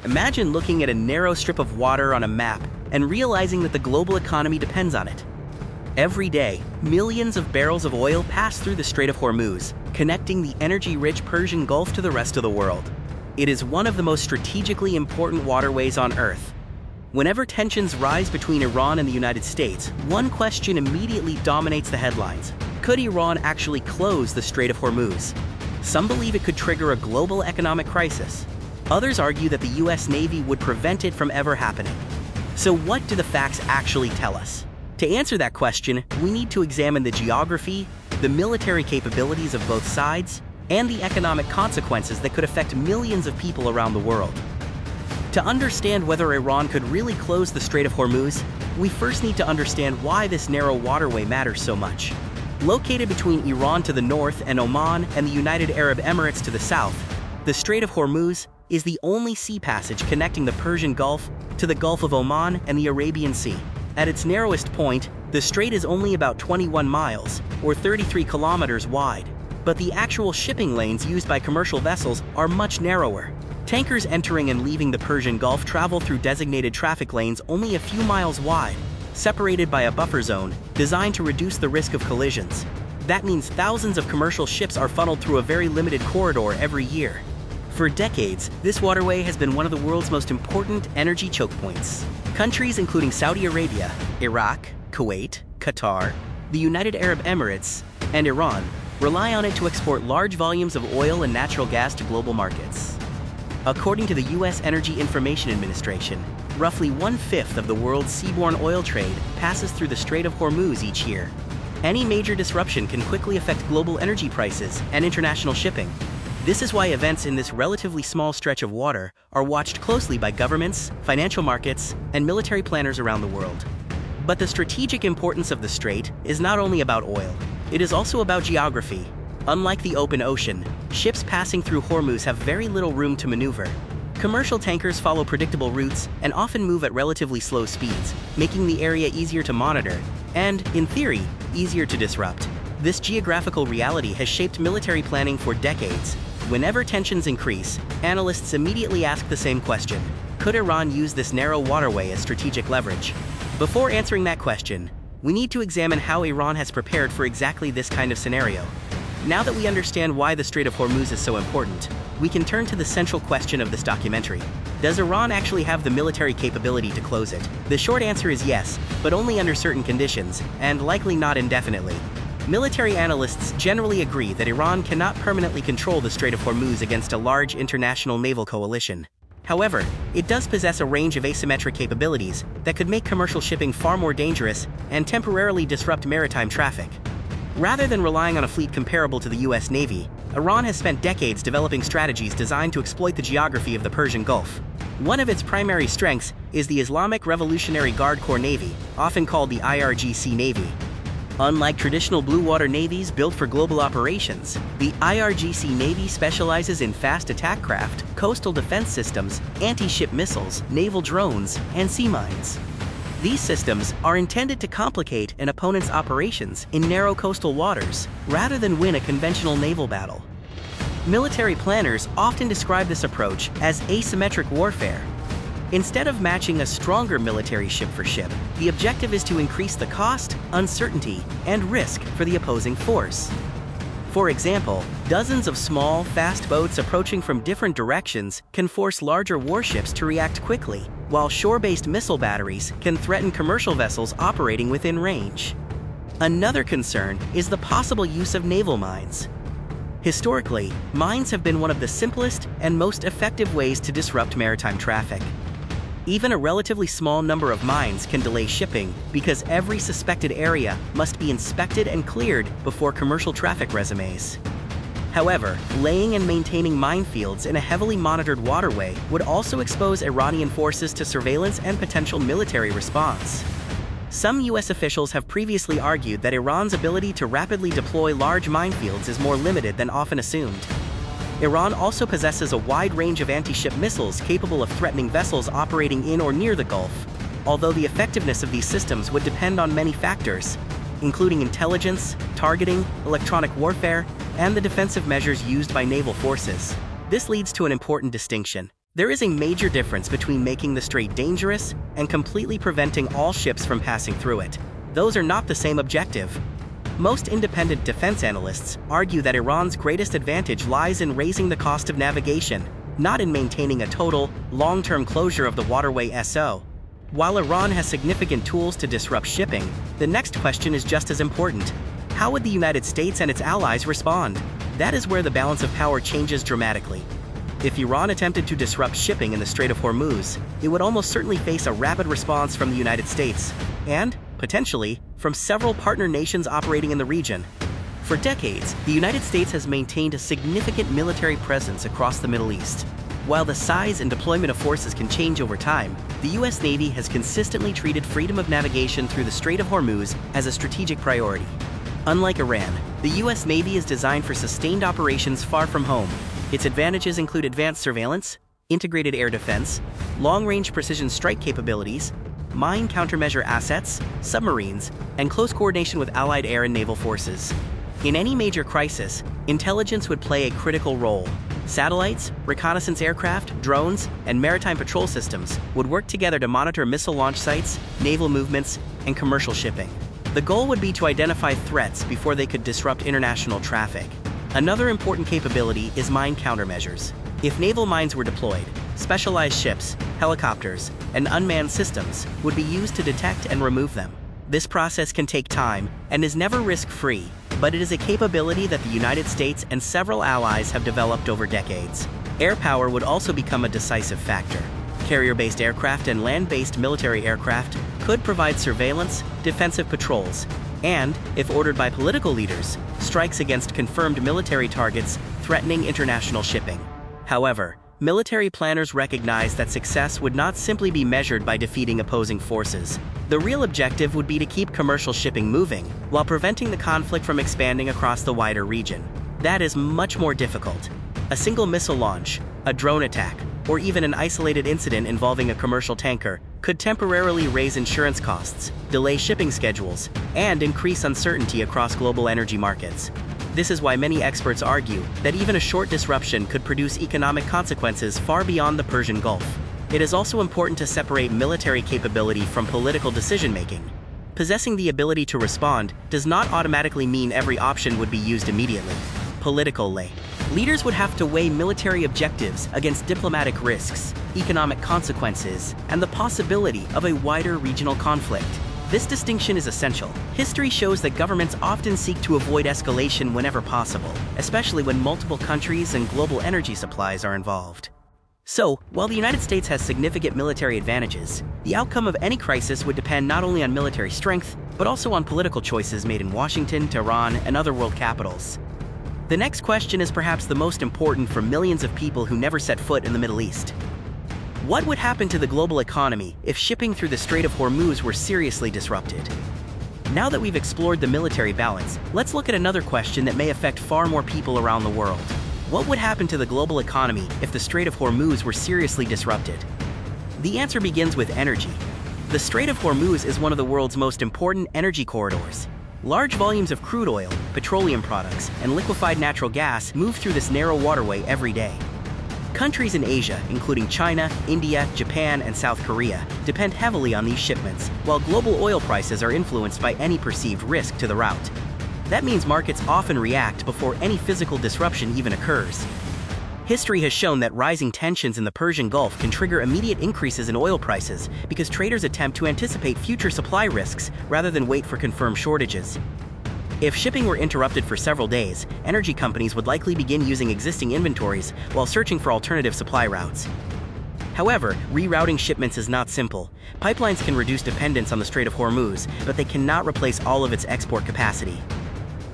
Imagine looking at a narrow strip of water on a map and realizing that the global economy depends on it. Every day, millions of barrels of oil pass through the Strait of Hormuz, connecting the energy-rich Persian Gulf to the rest of the world. It is one of the most strategically important waterways on Earth. Whenever tensions rise between Iran and the United States, one question immediately dominates the headlines. Could Iran actually close the Strait of Hormuz? Some believe it could trigger a global economic crisis. Others argue that the US Navy would prevent it from ever happening. So what do the facts actually tell us? To answer that question, we need to examine the geography, the military capabilities of both sides, and the economic consequences that could affect millions of people around the world. To understand whether Iran could really close the Strait of Hormuz, we first need to understand why this narrow waterway matters so much. Located between Iran to the north and Oman and the United Arab Emirates to the south, the Strait of Hormuz is the only sea passage connecting the Persian Gulf to the Gulf of Oman and the Arabian Sea. At its narrowest point, the strait is only about 21 miles, or 33 kilometers wide, but the actual shipping lanes used by commercial vessels are much narrower. Tankers entering and leaving the Persian Gulf travel through designated traffic lanes only a few miles wide, separated by a buffer zone designed to reduce the risk of collisions. That means thousands of commercial ships are funneled through a very limited corridor every year. For decades, this waterway has been one of the world's most important energy choke points. Countries including Saudi Arabia, Iraq, Kuwait, Qatar, the United Arab Emirates, and Iran rely on it to export large volumes of oil and natural gas to global markets. According to the U.S. Energy Information Administration, roughly 1/5 of the world's seaborne oil trade passes through the Strait of Hormuz each year. Any major disruption can quickly affect global energy prices and international shipping. This is why events in this relatively small stretch of water are watched closely by governments, financial markets, and military planners around the world. But the strategic importance of the strait is not only about oil, it is also about geography. Unlike the open ocean, ships passing through Hormuz have very little room to maneuver. Commercial tankers follow predictable routes and often move at relatively slow speeds, making the area easier to monitor and, in theory, easier to disrupt. This geographical reality has shaped military planning for decades. Whenever tensions increase, analysts immediately ask the same question: could Iran use this narrow waterway as strategic leverage? Before answering that question, we need to examine how Iran has prepared for exactly this kind of scenario. Now that we understand why the Strait of Hormuz is so important, we can turn to the central question of this documentary. Does Iran actually have the military capability to close it? The short answer is yes, but only under certain conditions, and likely not indefinitely. Military analysts generally agree that Iran cannot permanently control the Strait of Hormuz against a large international naval coalition. However, it does possess a range of asymmetric capabilities that could make commercial shipping far more dangerous and temporarily disrupt maritime traffic. Rather than relying on a fleet comparable to the US Navy, Iran has spent decades developing strategies designed to exploit the geography of the Persian Gulf. One of its primary strengths is the Islamic Revolutionary Guard Corps Navy, often called the IRGC Navy. Unlike traditional blue water navies built for global operations, the IRGC Navy specializes in fast attack craft, coastal defense systems, anti-ship missiles, naval drones, and sea mines. These systems are intended to complicate an opponent's operations in narrow coastal waters, rather than win a conventional naval battle. Military planners often describe this approach as asymmetric warfare. Instead of matching a stronger military ship for ship, the objective is to increase the cost, uncertainty, and risk for the opposing force. For example, dozens of small, fast boats approaching from different directions can force larger warships to react quickly, while shore-based missile batteries can threaten commercial vessels operating within range. Another concern is the possible use of naval mines. Historically, mines have been one of the simplest and most effective ways to disrupt maritime traffic. Even a relatively small number of mines can delay shipping because every suspected area must be inspected and cleared before commercial traffic resumes. However, laying and maintaining minefields in a heavily monitored waterway would also expose Iranian forces to surveillance and potential military response. Some US officials have previously argued that Iran's ability to rapidly deploy large minefields is more limited than often assumed. Iran also possesses a wide range of anti-ship missiles capable of threatening vessels operating in or near the Gulf, although the effectiveness of these systems would depend on many factors, including intelligence, targeting, electronic warfare, and the defensive measures used by naval forces. This leads to an important distinction. There is a major difference between making the strait dangerous and completely preventing all ships from passing through it. Those are not the same objective. Most independent defense analysts argue that Iran's greatest advantage lies in raising the cost of navigation, not in maintaining a total, long-term closure of the waterway SO. While Iran has significant tools to disrupt shipping, the next question is just as important. How would the United States and its allies respond? That is where the balance of power changes dramatically. If Iran attempted to disrupt shipping in the Strait of Hormuz, it would almost certainly face a rapid response from the United States, and, potentially, from several partner nations operating in the region. For decades, the United States has maintained a significant military presence across the Middle East. While the size and deployment of forces can change over time, the U.S. Navy has consistently treated freedom of navigation through the Strait of Hormuz as a strategic priority. Unlike Iran, the U.S. Navy is designed for sustained operations far from home. Its advantages include advanced surveillance, integrated air defense, long-range precision strike capabilities, mine countermeasure assets, submarines, and close coordination with allied air and naval forces. In any major crisis, intelligence would play a critical role. Satellites, reconnaissance aircraft, drones, and maritime patrol systems would work together to monitor missile launch sites, naval movements, and commercial shipping. The goal would be to identify threats before they could disrupt international traffic. Another important capability is mine countermeasures. If naval mines were deployed, specialized ships, helicopters, and unmanned systems would be used to detect and remove them. This process can take time and is never risk-free, but it is a capability that the United States and several allies have developed over decades. Air power would also become a decisive factor. Carrier-based aircraft and land-based military aircraft could provide surveillance, defensive patrols, and, if ordered by political leaders, strikes against confirmed military targets threatening international shipping. However, military planners recognize that success would not simply be measured by defeating opposing forces. The real objective would be to keep commercial shipping moving, while preventing the conflict from expanding across the wider region. That is much more difficult. A single missile launch, a drone attack, or even an isolated incident involving a commercial tanker could temporarily raise insurance costs, delay shipping schedules, and increase uncertainty across global energy markets. This is why many experts argue that even a short disruption could produce economic consequences far beyond the Persian Gulf. It is also important to separate military capability from political decision-making. Possessing the ability to respond does not automatically mean every option would be used immediately. Politically, leaders would have to weigh military objectives against diplomatic risks, economic consequences, and the possibility of a wider regional conflict. This distinction is essential. History shows that governments often seek to avoid escalation whenever possible, especially when multiple countries and global energy supplies are involved. So, while the United States has significant military advantages, the outcome of any crisis would depend not only on military strength, but also on political choices made in Washington, Tehran, and other world capitals. The next question is perhaps the most important for millions of people who never set foot in the Middle East. What would happen to the global economy if shipping through the Strait of Hormuz were seriously disrupted? Now that we've explored the military balance, let's look at another question that may affect far more people around the world. What would happen to the global economy if the Strait of Hormuz were seriously disrupted? The answer begins with energy. The Strait of Hormuz is one of the world's most important energy corridors. Large volumes of crude oil, petroleum products, and liquefied natural gas move through this narrow waterway every day. Countries in Asia, including China, India, Japan, and South Korea, depend heavily on these shipments, while global oil prices are influenced by any perceived risk to the route. That means markets often react before any physical disruption even occurs. History has shown that rising tensions in the Persian Gulf can trigger immediate increases in oil prices because traders attempt to anticipate future supply risks rather than wait for confirmed shortages. If shipping were interrupted for several days, energy companies would likely begin using existing inventories while searching for alternative supply routes. However, rerouting shipments is not simple. Pipelines can reduce dependence on the Strait of Hormuz, but they cannot replace all of its export capacity.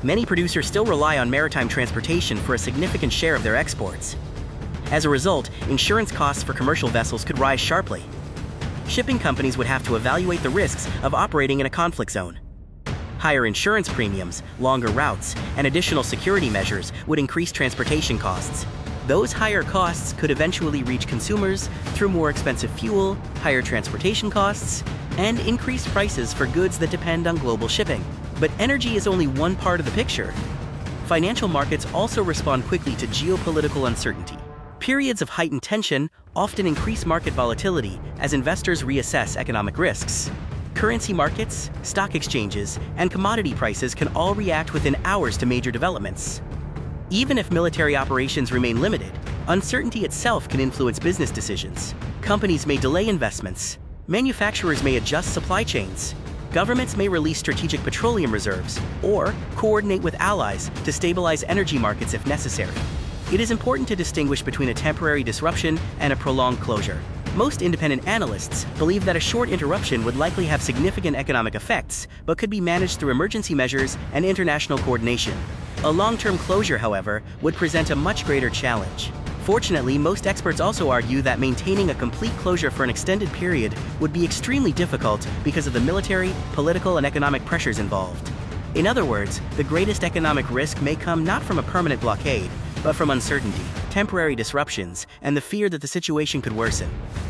Many producers still rely on maritime transportation for a significant share of their exports. As a result, insurance costs for commercial vessels could rise sharply. Shipping companies would have to evaluate the risks of operating in a conflict zone. Higher insurance premiums, longer routes, and additional security measures would increase transportation costs. Those higher costs could eventually reach consumers through more expensive fuel, higher transportation costs, and increased prices for goods that depend on global shipping. But energy is only one part of the picture. Financial markets also respond quickly to geopolitical uncertainty. Periods of heightened tension often increase market volatility as investors reassess economic risks. Currency markets, stock exchanges, and commodity prices can all react within hours to major developments. Even if military operations remain limited, uncertainty itself can influence business decisions. Companies may delay investments, manufacturers may adjust supply chains, governments may release strategic petroleum reserves, or coordinate with allies to stabilize energy markets if necessary. It is important to distinguish between a temporary disruption and a prolonged closure. Most independent analysts believe that a short interruption would likely have significant economic effects, but could be managed through emergency measures and international coordination. A long-term closure, however, would present a much greater challenge. Fortunately, most experts also argue that maintaining a complete closure for an extended period would be extremely difficult because of the military, political, and economic pressures involved. In other words, the greatest economic risk may come not from a permanent blockade, but from uncertainty, temporary disruptions, and the fear that the situation could worsen.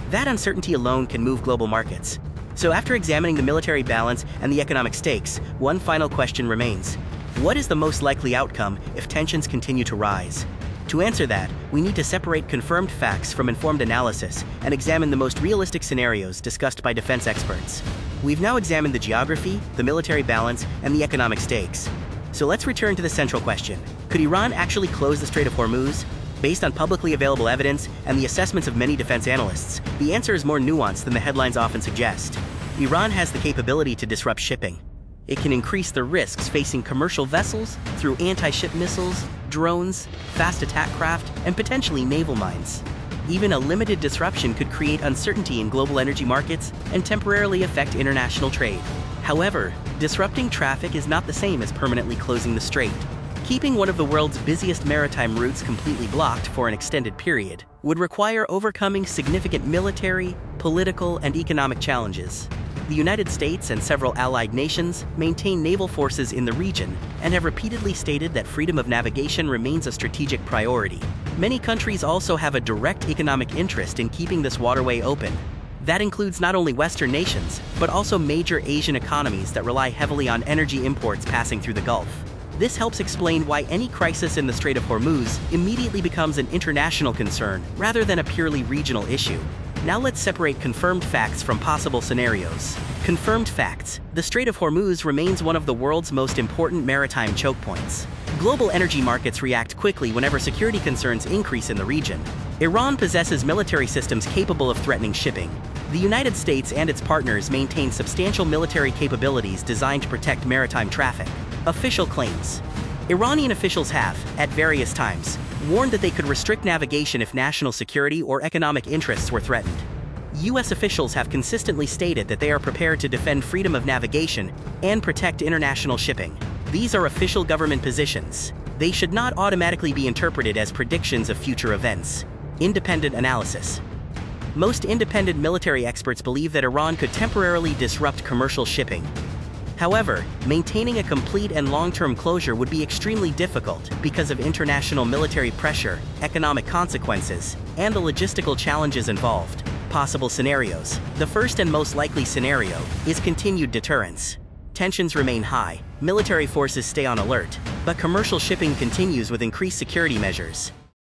That uncertainty alone can move global markets. So after examining the military balance and the economic stakes, one final question remains. What is the most likely outcome if tensions continue to rise? To answer that, we need to separate confirmed facts from informed analysis and examine the most realistic scenarios discussed by defense experts. We've now examined the geography, the military balance, and the economic stakes. So let's return to the central question. Could Iran actually close the Strait of Hormuz? Based on publicly available evidence and the assessments of many defense analysts, the answer is more nuanced than the headlines often suggest. Iran has the capability to disrupt shipping. It can increase the risks facing commercial vessels through anti-ship missiles, drones, fast attack craft, and potentially naval mines. Even a limited disruption could create uncertainty in global energy markets and temporarily affect international trade. However, disrupting traffic is not the same as permanently closing the strait. Keeping one of the world's busiest maritime routes completely blocked for an extended period would require overcoming significant military, political, and economic challenges. The United States and several allied nations maintain naval forces in the region and have repeatedly stated that freedom of navigation remains a strategic priority. Many countries also have a direct economic interest in keeping this waterway open. That includes not only Western nations, but also major Asian economies that rely heavily on energy imports passing through the Gulf. This helps explain why any crisis in the Strait of Hormuz immediately becomes an international concern rather than a purely regional issue. Now let's separate confirmed facts from possible scenarios. Confirmed facts. The Strait of Hormuz remains one of the world's most important maritime choke points. Global energy markets react quickly whenever security concerns increase in the region. Iran possesses military systems capable of threatening shipping. The United States and its partners maintain substantial military capabilities designed to protect maritime traffic. Official claims. Iranian officials have, at various times, warned that they could restrict navigation if national security or economic interests were threatened. U.S. officials have consistently stated that they are prepared to defend freedom of navigation and protect international shipping. These are official government positions. They should not automatically be interpreted as predictions of future events. Independent analysis. Most independent military experts believe that Iran could temporarily disrupt commercial shipping. However, maintaining a complete and long-term closure would be extremely difficult because of international military pressure, economic consequences, and the logistical challenges involved. Possible scenarios. The first and most likely scenario is continued deterrence. Tensions remain high, military forces stay on alert, but commercial shipping continues with increased security measures.